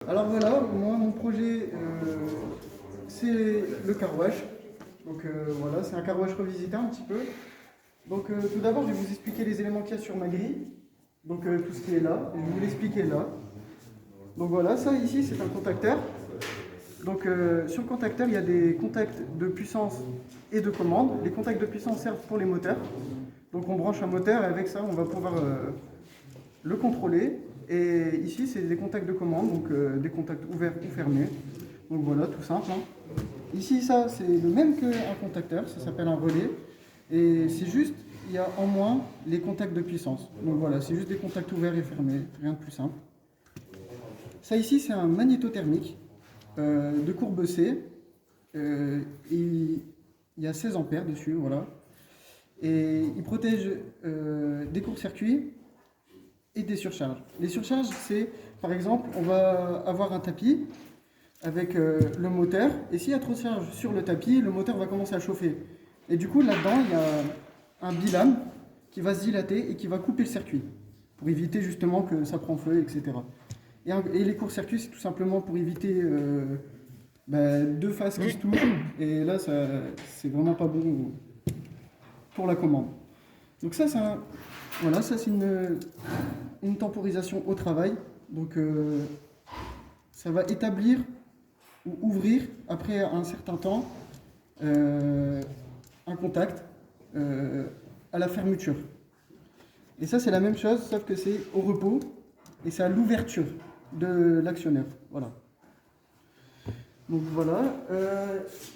Alors voilà, moi mon projet c'est le car wash. Donc voilà, c'est un car wash revisité un petit peu. Donc tout d'abord je vais vous expliquer les éléments qu'il y a sur ma grille. Donc tout ce qui est là, et je vais vous l'expliquer là. Donc voilà, ça ici c'est un contacteur. Donc sur le contacteur il y a des contacts de puissance et de commande. Les contacts de puissance servent pour les moteurs. Donc on branche un moteur et avec ça on va pouvoir le contrôler. Et ici c'est des contacts de commande, donc des contacts ouverts ou fermés. Donc voilà, tout simple. Hein. Ici ça c'est le même qu'un contacteur, ça s'appelle un relais. Et c'est juste, il y a en moins les contacts de puissance. Donc voilà, c'est juste des contacts ouverts et fermés, rien de plus simple. Ça ici c'est un magnétothermique de courbe C. Il y a 16 ampères dessus, voilà. Et il protège des courts-circuits et des surcharges. Les surcharges, c'est, par exemple, on va avoir un tapis avec le moteur, et s'il y a trop de charge sur le tapis, le moteur va commencer à chauffer. Et du coup, là-dedans, il y a un bilame qui va se dilater et qui va couper le circuit, pour éviter justement que ça prend feu, etc. Et les courts-circuits, c'est tout simplement pour éviter deux phases qui se touchent, et là, c'est vraiment pas bon pour la commande. Donc ça, voilà, ça c'est une temporisation au travail. Donc ça va établir ou ouvrir après un certain temps un contact à la fermeture. Et ça c'est la même chose, sauf que c'est au repos et c'est à l'ouverture de l'actionneur. Voilà. Donc voilà.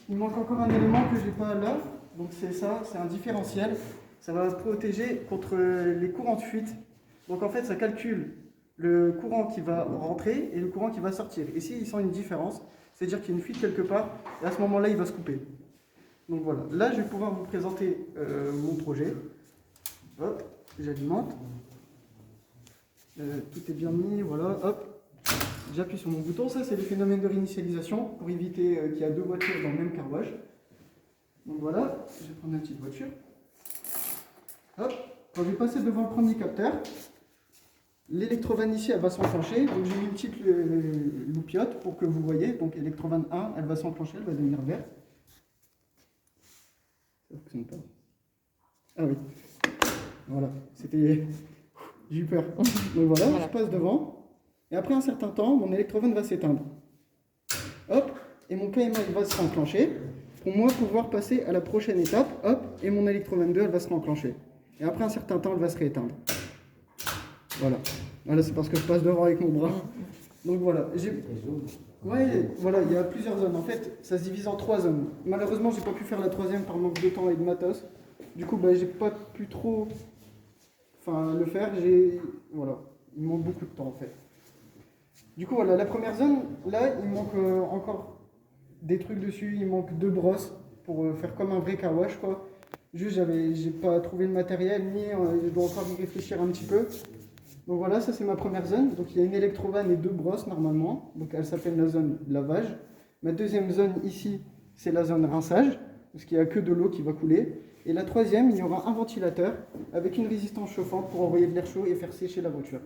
Il manque encore un élément que je n'ai pas là. Donc c'est ça, c'est un différentiel. Ça va protéger contre les courants de fuite. Donc en fait, ça calcule le courant qui va rentrer et le courant qui va sortir. Et s'il sent une différence, c'est-à-dire qu'il y a une fuite quelque part, et à ce moment-là, il va se couper. Donc voilà. Là, je vais pouvoir vous présenter mon projet. Hop, j'alimente. Tout est bien mis, voilà, hop. J'appuie sur mon bouton. Ça, c'est le phénomène de réinitialisation pour éviter qu'il y ait deux voitures dans le même car wash. Donc voilà, je vais prendre une petite voiture. Hop, quand je vais passer devant le premier capteur, l'électrovanne ici, elle va s'enclencher. Donc j'ai mis une petite loupiote pour que vous voyez. Donc électrovanne 1, elle va s'enclencher, elle va devenir verte. Ça fonctionne pas. Ah oui. Voilà, c'était... J'ai eu peur. Donc voilà, je passe devant. Et après un certain temps, mon électrovanne va s'éteindre. Hop, et mon KMA il va se enclencher. Pour moi pouvoir passer à la prochaine étape, hop, et mon électrovanne 2, elle va se enclencher. Et après un certain temps, elle va se rééteindre. Voilà. Voilà, c'est parce que je passe devant avec mon bras. Donc voilà. Ouais, voilà, il y a plusieurs zones. En fait, ça se divise en 3 zones. Malheureusement, j'ai pas pu faire la troisième par manque de temps et de matos. Du coup, j'ai pas pu trop le faire. Voilà. Il me manque beaucoup de temps en fait. Du coup, voilà, la première zone, là, il manque encore des trucs dessus. Il manque 2 brosses pour faire comme un vrai car wash, quoi. Juste, j'ai pas trouvé le matériel, ni je dois encore y réfléchir un petit peu. Donc voilà, ça c'est ma première zone. Donc il y a une électrovanne et 2 brosses normalement. Donc elle s'appelle la zone lavage. Ma deuxième zone ici, c'est la zone rinçage, parce qu'il n'y a que de l'eau qui va couler. Et la troisième, il y aura un ventilateur avec une résistance chauffante pour envoyer de l'air chaud et faire sécher la voiture.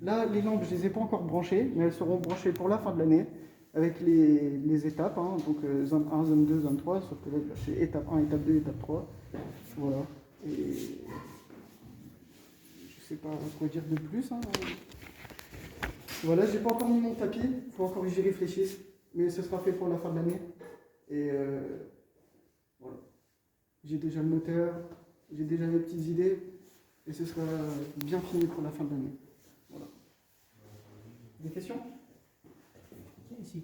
Là, les lampes, je ne les ai pas encore branchées, mais elles seront branchées pour la fin de l'année, avec les étapes, hein, donc zone 1, zone 2, zone 3, sauf que là, c'est étape 1, étape 2, étape 3. Voilà. Et je sais pas quoi dire de plus. Hein. Voilà, j'ai pas encore mis mon tapis, il faut encore que j'y réfléchisse, mais ce sera fait pour la fin de l'année. Et voilà. J'ai déjà le moteur, j'ai déjà les petites idées, et ce sera bien fini pour la fin de l'année. Voilà. Des questions ?